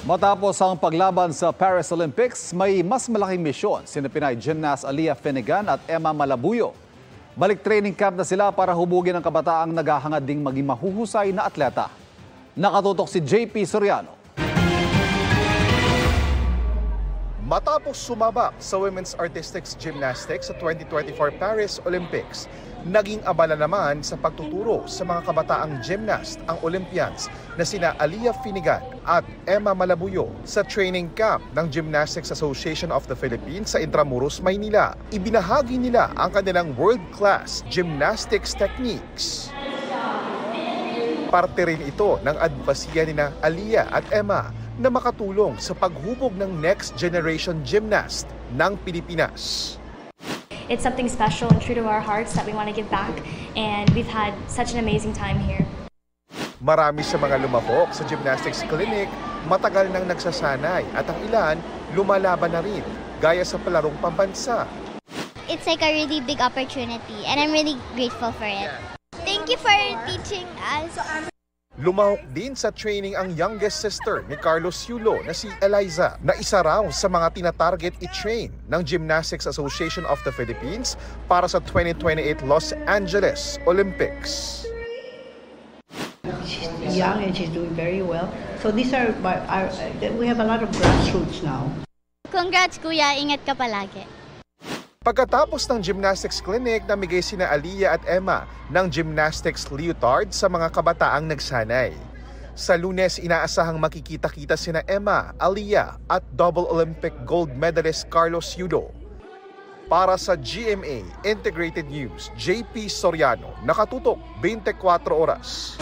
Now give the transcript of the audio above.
Matapos ang paglaban sa Paris Olympics, may mas malaking misyon sina Pinay gymnast Aliyah Finigan at Emma Malabuyo. Balik training camp na sila para hubugin ang kabataang naghahangad ding maging mahuhusay na atleta. Nakatutok si JP Soriano. Matapos sumabak sa Women's Artistic Gymnastics sa 2024 Paris Olympics, naging abala naman sa pagtuturo sa mga kabataang gymnast ang Olympians na sina Aliyah Finigan at Emma Malabuyo sa training camp ng Gymnastics Association of the Philippines sa Intramuros, Maynila. Ibinahagi nila ang kanilang world-class gymnastics techniques. Parte rin ito ng advokasya nina Aliyah at Emma na makatulong sa paghubog ng next generation gymnast ng Pilipinas. It's something special and true to our hearts that we want to give back, and we've had such an amazing time here. Marami sa mga lumahok sa gymnastics clinic matagal nang nagsasanay at ang ilan lumalaban na rin gaya sa palarong pambansa. It's like a really big opportunity and I'm really grateful for it. Thank you for teaching us. Lumahok din sa training ang youngest sister ni Carlos Yulo na si Eliza, na isa raw sa mga tinatarget i-train ng Gymnastics Association of the Philippines para sa 2028 Los Angeles Olympics. She's young and she's doing very well. So these are we have a lot of grassroots now. Congrats kuya, ingat ka palagi. Pagkatapos ng gymnastics clinic, namigay sina Aliyah at Emma ng gymnastics leotard sa mga kabataang nagsanay. Sa Lunes, inaasahang makikita-kita sina Emma, Aliyah at double Olympic gold medalist Carlos Yulo. Para sa GMA Integrated News, JP Soriano, nakatutok 24 oras.